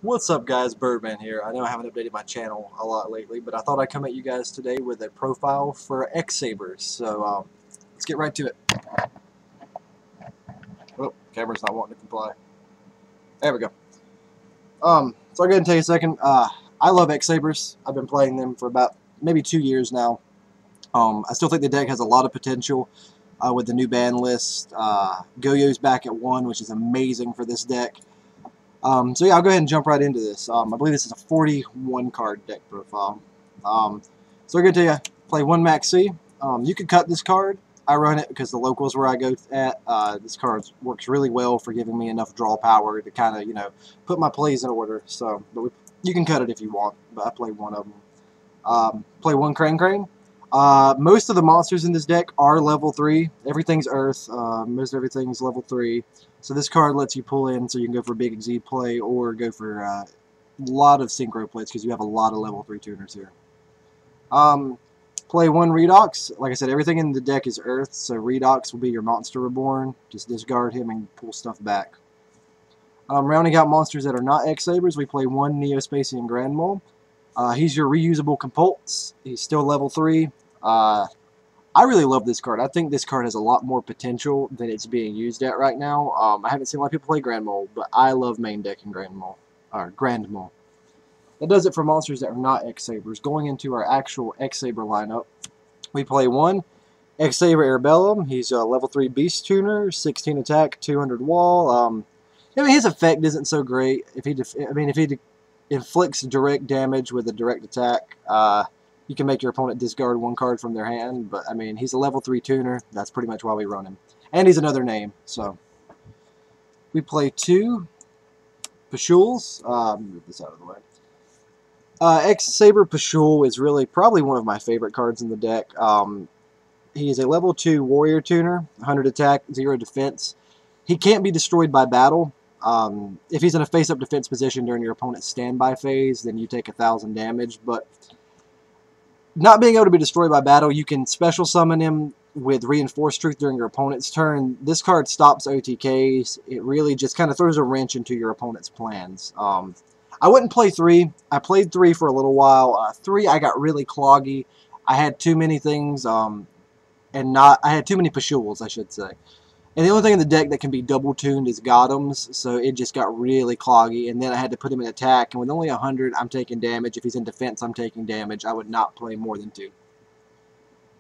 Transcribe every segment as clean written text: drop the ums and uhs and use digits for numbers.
What's up guys, Birdman here. I know I haven't updated my channel a lot lately, but I thought I'd come at you guys today with a profile for X-Sabers. So let's get right to it. Oh, camera's not wanting to comply. There we go. So I'll go ahead and take a second. I love X-Sabers. I've been playing them for about maybe 2 years now. I still think the deck has a lot of potential with the new ban list. Goyo's back at 1, which is amazing for this deck. So yeah, I'll go ahead and jump right into this. I believe this is a 41 card deck profile. So we're going to play 1 Max C. You could cut this card. I run it because the locals where I go at, this card works really well for giving me enough draw power to kind of, put my plays in order. So, but you can cut it if you want, but I play one of them. Play 1 Crane. Most of the monsters in this deck are level 3. Everything's Earth. Most everything's level 3. So this card lets you pull in so you can go for big exceed play or go for a lot of synchro plays because you have a lot of level 3 tuners here. Play 1 Redox. Like I said, everything in the deck is Earth, so Redox will be your monster reborn. Just discard him and pull stuff back. Rounding out monsters that are not X-Sabers, we play 1 Neospacian Grand Mole. He's your reusable Compulse. He's still level 3. I really love this card. I think this card has a lot more potential than it's being used at right now. I haven't seen a lot of people play Grand Mole, but I love main decking Grand Mole. That does it for monsters that are not X-Sabers. Going into our actual X-Saber lineup, we play 1 X-Saber Airbellum. He's a level 3 Beast Tuner, 16 attack, 200 wall. His effect isn't so great. If he inflicts direct damage with a direct attack, you can make your opponent discard 1 card from their hand, but he's a level 3 tuner. That's pretty much why we run him. And he's another name, so. We play 2 Pashuls. Move this out of the way. X-Saber Pashul is really probably one of my favorite cards in the deck. He is a level 2 warrior tuner, 100 attack, 0 defense. He can't be destroyed by battle. If he's in a face-up defense position during your opponent's standby phase, then you take 1,000 damage, but not being able to be destroyed by battle, you can special summon him with Reinforced Truth during your opponent's turn. This card stops OTKs. It really just kind of throws a wrench into your opponent's plans. I wouldn't play 3. I played 3 for a little while. 3, I got really cloggy. I had too many things, I had too many Pashuls, I should say. And the only thing in the deck that can be double tuned is Gotems, so it just got really cloggy. And then I had to put him in attack, and with only 100, I'm taking damage. If he's in defense, I'm taking damage. I would not play more than 2.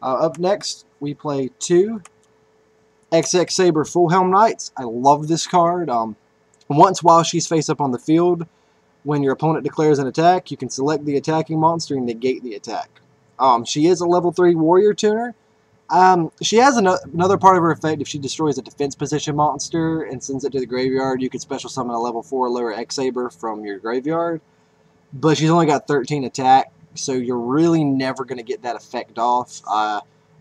Up next, we play 2 X-Saber Full Helm Knights. I love this card. Once while she's face up on the field, when your opponent declares an attack, you can select the attacking monster and negate the attack. She is a level 3 warrior tuner. She has another part of her effect. If she destroys a defense position monster and sends it to the graveyard, you could special summon a level 4 lower X-Saber from your graveyard. But she's only got 13 attack, so you're really never going to get that effect off.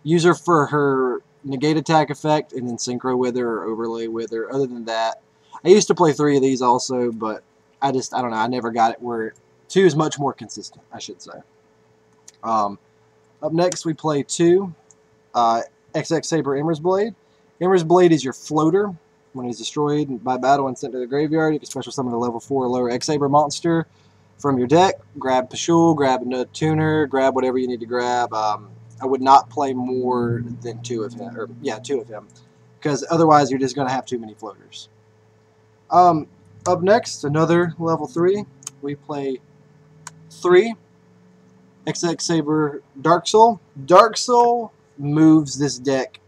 Use her for her negate attack effect and then synchro with her or overlay with her. Other than that, I used to play 3 of these also, but I don't know. I never got it where 2 is much more consistent, I should say. Up next, we play 2 X-Saber Emmer's Blade. Emmer's Blade is your floater. When he's destroyed by battle and sent to the graveyard, you can special summon a level 4 or lower X-Saber monster from your deck. Grab Pashul, grab another tuner, grab whatever you need to grab. I would not play more than 2 of him, 2 of him, because otherwise you're just going to have too many floaters. Up next, another level 3. We play 3 X-Saber Dark Soul. Dark Soul moves this deck.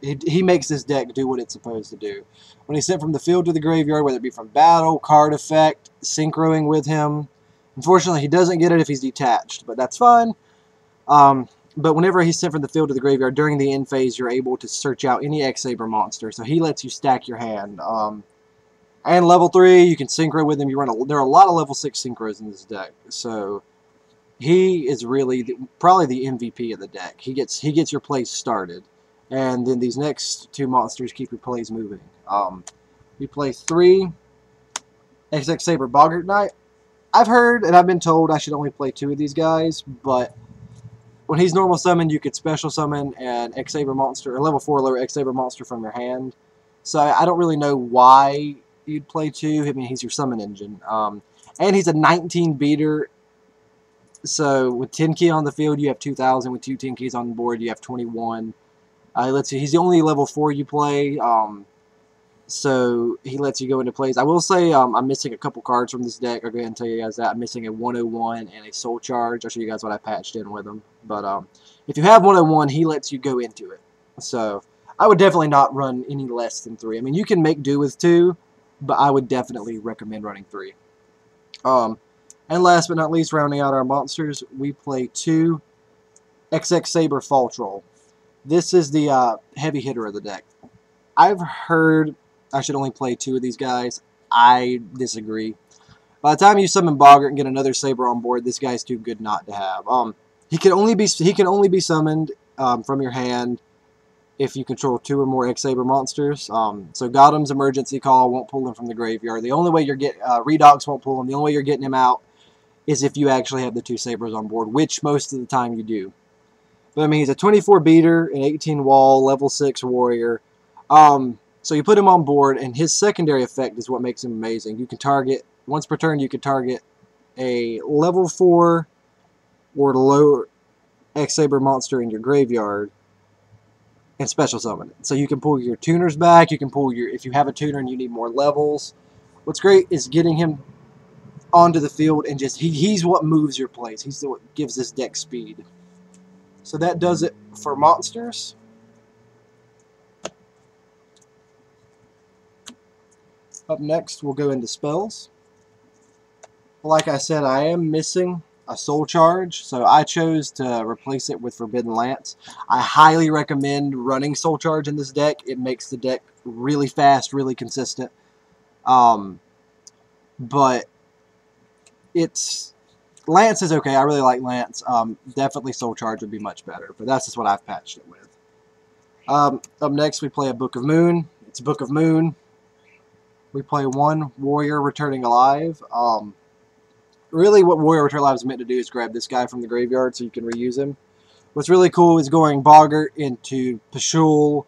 He makes this deck do what it's supposed to do. When he's sent from the field to the graveyard, whether it be from battle, card effect, synchroing with him. Unfortunately, he doesn't get it if he's detached, but that's fine. But whenever he's sent from the field to the graveyard, during the end phase, you're able to search out any X-Saber monster. So he lets you stack your hand. And level 3, you can synchro with him. There are a lot of level 6 synchros in this deck. So he is really probably the MVP of the deck. He gets your plays started, and then these next 2 monsters keep your plays moving. We play 3 X-Saber Boggart Knight. I've heard and I've been told I should only play 2 of these guys, but when he's normal summoned, you could special summon an X-Saber monster, or level 4 lower X-Saber monster from your hand. So I don't really know why you'd play 2. I mean, he's your summon engine. And he's a 19 beater. So with 10 key on the field, you have 2,000. With 10 keys on the board, you have 21. Let's see, he's the only level 4 you play. So he lets you go into plays. I will say I'm missing a couple cards from this deck. I'll go ahead and tell you guys that. I'm missing a 101 and a Soul Charge. I'll show you guys what I patched in with him. But if you have 101, he lets you go into it. So I would definitely not run any less than 3. I mean, you can make do with 2, but I would definitely recommend running 3. And last but not least, rounding out our monsters, we play 2 X-Saber Fall Troll. This is the heavy hitter of the deck. I've heard I should only play 2 of these guys. I disagree. By the time you summon Boggart and get another Saber on board, this guy's too good not to have. He can only be summoned from your hand if you control 2 or more X-Saber monsters. So Gotham's Emergency Call won't pull him from the graveyard. The only way you're getting Redox won't pull him. The only way you're getting him out is if you actually have the 2 Sabers on board, which most of the time you do. But I mean, he's a 24 beater, an 18 wall, level 6 warrior. So you put him on board, and his secondary effect is what makes him amazing. You can target, once per turn, you can target a level 4 or lower X-Saber monster in your graveyard and special summon it. So you can pull your tuners back, you can pull your, if you have a tuner and you need more levels. What's great is getting him onto the field and just, he's what moves your plays. He's what gives this deck speed. So that does it for monsters. Up next, we'll go into spells. Like I said, I am missing a Soul Charge, so I chose to replace it with Forbidden Lance. I highly recommend running Soul Charge in this deck. It makes the deck really fast, really consistent. But it's... Lance is okay. I really like Lance. Definitely Soul Charge would be much better, but that's just what I've patched it with. Up next, we play a Book of Moon. It's Book of Moon. We play 1 Warrior Returning Alive. Really what Warrior Returning Alive is meant to do is grab this guy from the graveyard so you can reuse him. What's really cool is going Boggart into Pashul,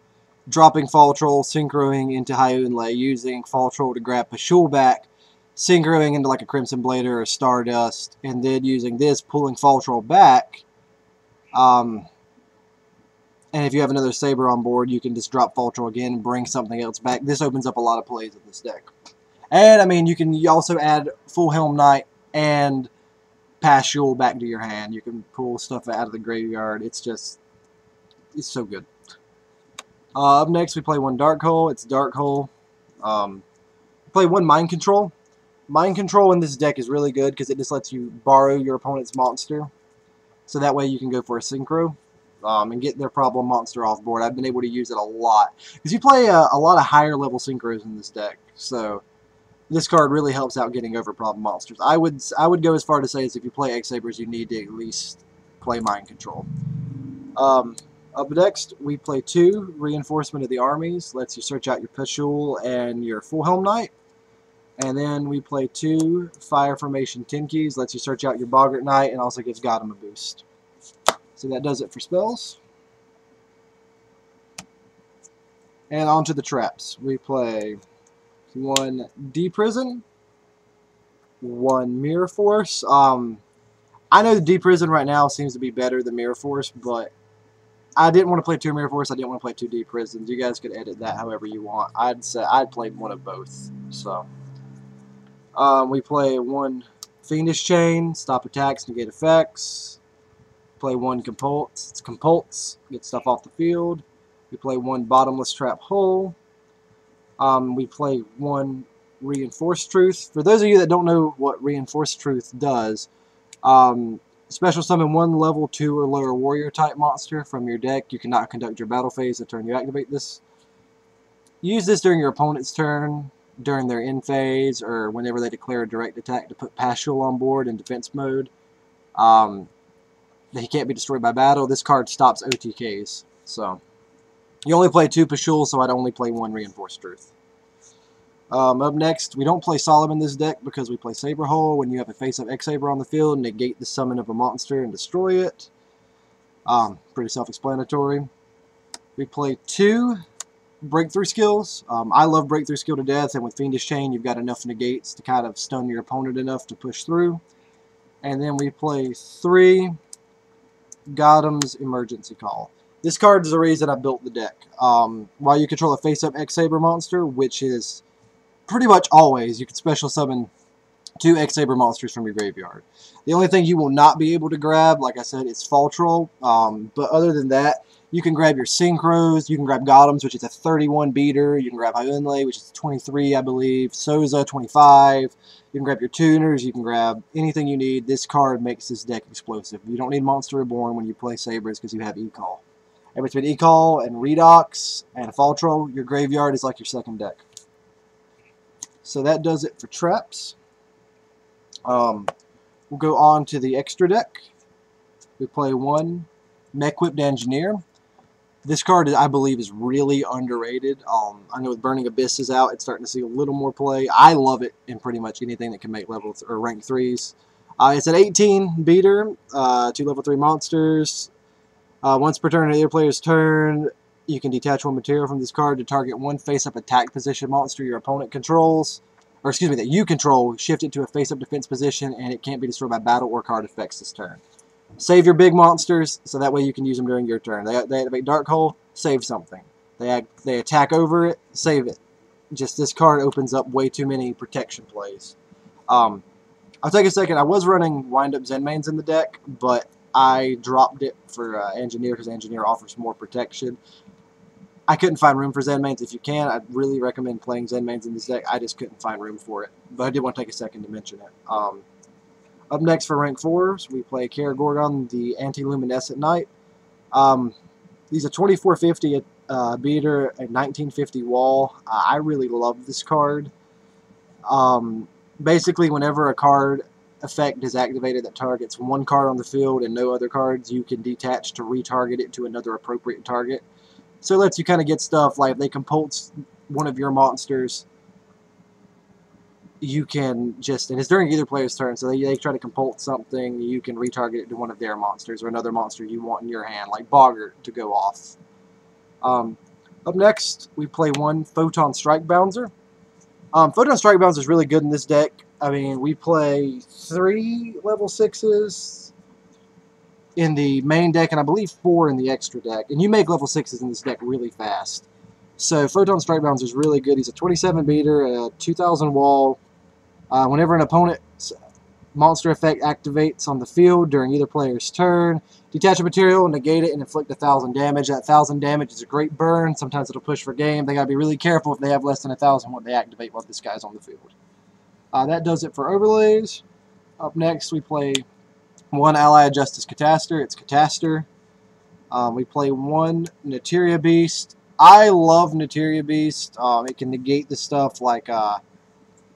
dropping Fall Troll, synchroing into Hyunlei, using Fall Troll to grab Pashul back, synchroing into like a Crimson Blader or a Stardust, and then using this, pulling Fall Troll back. And if you have another Saber on board, you can just drop Fall Troll again and bring something else back. This opens up a lot of plays in this deck. And, I mean, you also add Full Helm Knight and Pashul back to your hand. You can pull stuff out of the graveyard. It's just, it's so good. Up next, we play 1 Dark Hole. It's Dark Hole. Play 1 Mind Control. Mind Control in this deck is really good because it just lets you borrow your opponent's monster. So that way you can go for a synchro. And get their problem monster off board. I've been able to use it a lot. Because you play a lot of higher level synchros in this deck. So this card really helps out getting over problem monsters. I would go as far to say as if you play X-Sabers, you need to at least play Mind Control. Up next, we play 2 Reinforcement of the Armies. Lets you search out your Pashul and your Full Helm Knight. And then we play 2 Fire Formation 10 Keys. Lets you search out your Boggart Knight and also gives Gotham a boost. So that does it for spells. And on to the traps. We play 1 D-Prison, 1 Mirror Force. I know the D-Prison right now seems to be better than Mirror Force, but I didn't want to play 2 Mirror Force. I didn't want to play 2 D-Prisons. You guys could edit that however you want. I'd say I'd play 1 of both. So we play 1 Fiendish Chain, stop attacks, negate effects. Play 1 Compulse. It's Compulse. Get stuff off the field. We play 1 Bottomless Trap Hole. We play 1 Reinforced Truth. For those of you that don't know what Reinforced Truth does, special summon 1 level 2 or lower warrior type monster from your deck. You cannot conduct your battle phase the turn you activate this. Use this during your opponent's turn, during their end phase, or whenever they declare a direct attack to put Pashul on board in defense mode. He can't be destroyed by battle. This card stops OTKs. So you only play 2 Pashul, so I'd only play 1 Reinforced Truth. Up next, we don't play Solemn in this deck because we play Saber Hole. When you have a face-up X-Saber on the field, negate the summon of a monster and destroy it. Pretty self-explanatory. We play 2 breakthrough skills. I love breakthrough skill to death, and with Fiendish Chain, you've got enough negates to kind of stun your opponent enough to push through. And then we play 3 Godham's Emergency Call. This card is the reason I built the deck. While you control a face-up X-Saber monster, which is pretty much always, you can special summon 2 X-Saber monsters from your graveyard. The only thing you will not be able to grab, like I said, is Fall Troll. But other than that, you can grab your Synchros, you can grab Godham's, which is a 31 beater, you can grab Hyunlei, which is 23, I believe, Souza, 25, you can grab your tuners, you can grab anything you need. This card makes this deck explosive. You don't need Monster Reborn when you play Sabers because you have E-Call. And between E-Call and Redox and Fall Troll, your graveyard is like your second deck. So that does it for traps. We'll go on to the extra deck. We play 1 Mech-Whipped Engineer. This card, I believe, is really underrated. I know with Burning Abyss is out, it's starting to see a little more play. I love it in pretty much anything that can make level or rank 3s. It's an 18 beater, 2 level 3 monsters. Once per turn of the other player's turn, you can detach 1 material from this card to target 1 face-up attack position monster your opponent controls, or excuse me, that you control. Shift it to a face-up defense position, and it can't be destroyed by battle or card effects this turn. Save your big monsters, so that way you can use them during your turn. They activate Dark Hole, save something. They attack over it, save it. Just this card opens up way too many protection plays. I'll take a second. I was running Wind-Up Zenmains in the deck, but I dropped it for Engineer because Engineer offers more protection. I couldn't find room for Zenmains. If you can, I'd really recommend playing Zenmains in this deck. I just couldn't find room for it. But I did want to take a second to mention it. Up next for rank 4s, we play Karagorgon, the Anti-Luminescent Knight. He's a 2450 beater, a 1950 wall. I really love this card. Basically, whenever a card effect is activated that targets 1 card on the field and no other cards, you can detach to retarget it to another appropriate target. So it lets you kind of get stuff like if they compulse one of your monsters, you can just, and it's during either player's turn, so they try to compulse something, you can retarget it to one of their monsters or another monster you want in your hand, like Boggart, to go off. Up next, we play 1 Photon Strike Bouncer. Photon Strike Bouncer is really good in this deck. I mean, we play 3 level 6s in the main deck, and I believe 4 in the extra deck. And you make level 6s in this deck really fast. So Photon Strike Bouncer is really good. He's a 27 beater, a 2000 wall. Whenever an opponent's monster effect activates on the field during either player's turn, detach a material, negate it, and inflict 1000 damage. That 1000 damage is a great burn. Sometimes it'll push for game. They gotta be really careful if they have less than 1000 when they activate while this guy's on the field. That does it for overlays. Up next, we play 1 Allied Justice Cataster. It's Cataster. We play 1 Neteria Beast. I love Neteria Beast. It can negate the stuff like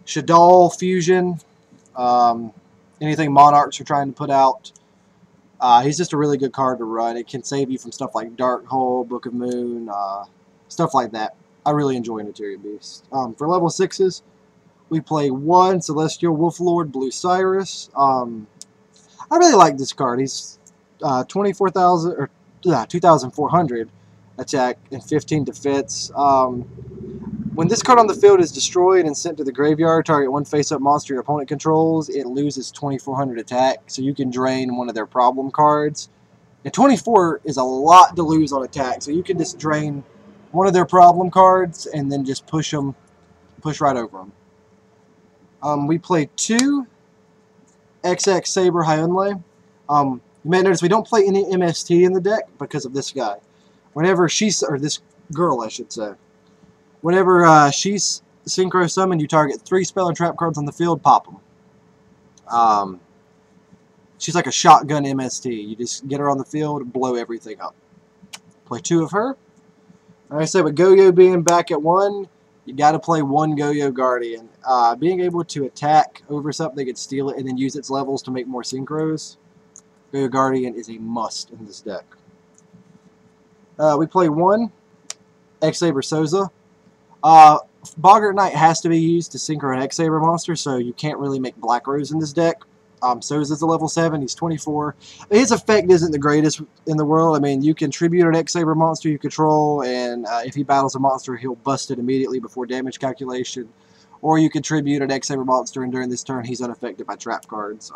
Shaddoll Fusion, anything Monarchs are trying to put out. He's just a really good card to run. It can save you from stuff like Dark Hole, Book of Moon, stuff like that. I really enjoy Neteria Beast. For level 6s, we play 1 Celestial Wolflord Blue Cyrus. I really like this card. He's 24,000 or 2,400 attack and 15 defense. When this card on the field is destroyed and sent to the graveyard, target 1 face-up monster your opponent controls, it loses 2,400 attack, so you can drain one of their problem cards. And 24 is a lot to lose on attack, so you can just drain one of their problem cards and then just push right over them. We play 2 X-Saber Hyunlei. You may notice we don't play any MST in the deck because of this guy. Whenever she's, or this girl I should say, whenever she's synchro summoned, you target 3 spell and trap cards on the field, pop them. She's like a shotgun MST. You just get her on the field, blow everything up. Play 2 of her. Like I said, with Go-Yo being back at 1, you got to play 1 Go-Yo Guardian. Being able to attack over something and steal it and then use its levels to make more synchros, Go-Yo Guardian is a must in this deck. We play 1 X-Saber Souza. Boggart Knight has to be used to synchro an X-Saber monster, so you can't really make Black Rose in this deck. So is this a level 7. He's 24. His effect isn't the greatest in the world. I mean, you can tribute an X-Saber monster you control, and if he battles a monster, he'll bust it immediately before damage calculation. Or you can tribute an X-Saber monster, and during this turn, he's unaffected by trap cards.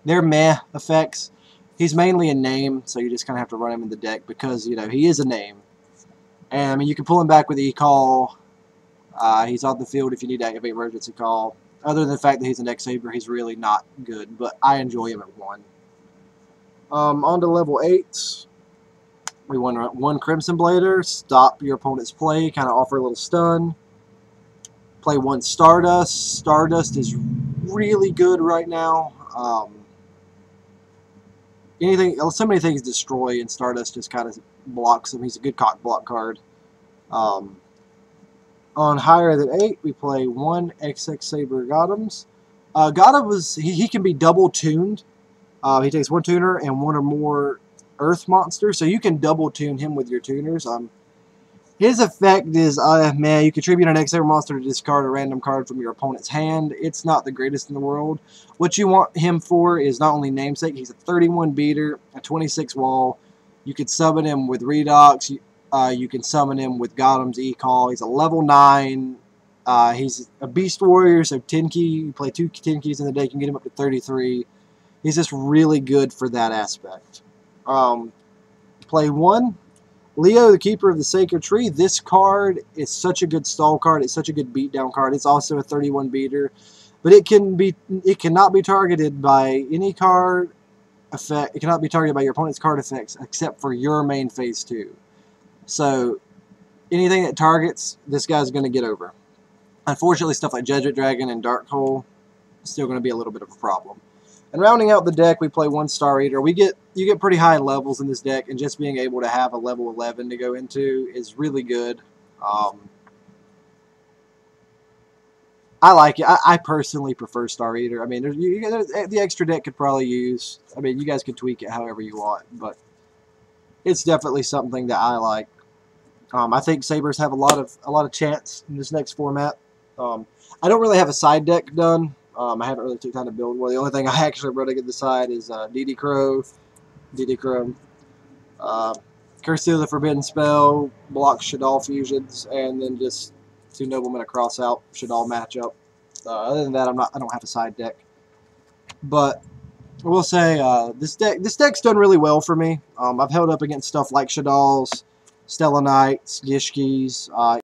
They're meh effects. He's mainly a name, so you just kind of have to run him in the deck because, you know, he is a name. And, I mean, you can pull him back with E-Call. He's on the field if you need to activate Emergency Call. Other than the fact that he's an X-Saber, he's really not good, but I enjoy him at 1. On to level 8. We want 1 Crimson Blader, stop your opponent's play, kind of offer a little stun. Play 1 Stardust. Stardust is really good right now. So many things destroy, and Stardust just kind of blocks him. He's a good cock block card. On higher than 8, we play 1 X-Saber Gothams. Gotham he can be double tuned. He takes 1 tuner and 1 or more Earth monsters, so you can double tune him with your tuners. His effect is, man, you contribute an X-Saber monster to discard a random card from your opponent's hand. It's not the greatest in the world. What you want him for is not only namesake, he's a 31 beater, a 26 wall. You could summon him with Redox. You can summon him with Gotham's E-Call. He's a level 9. He's a Beast Warrior, so 10 key. You play 2 10 keys in the deck, you can get him up to 33. He's just really good for that aspect. Play 1. Leo, the Keeper of the Sacred Tree. This card is such a good stall card. It's such a good beatdown card. It's also a 31 beater, but it cannot be targeted by any card effect. It cannot be targeted by your opponent's card effects except for your main phase 2. So anything that targets, this guy's going to get over. Unfortunately, stuff like Judgment Dragon and Dark Hole is still going to be a little bit of a problem. And rounding out the deck, we play 1 Star Eater. You get pretty high levels in this deck, and just being able to have a level 11 to go into is really good. I like it. I personally prefer Star Eater. I mean, the extra deck could probably use. I mean, you guys could tweak it however you want, but it's definitely something that I like. I think Sabers have a lot of chance in this next format. I don't really have a side deck done. I haven't really took time to build one. The only thing I actually running at the side is DD Crow, Curse of the Forbidden Spell, block Shaddoll fusions, and then just 2 Noblemen a cross out Shaddoll matchup. Other than that, I don't have a side deck. But I will say this deck's done really well for me. I've held up against stuff like Shaddolls, Stella Knights, Gishkis,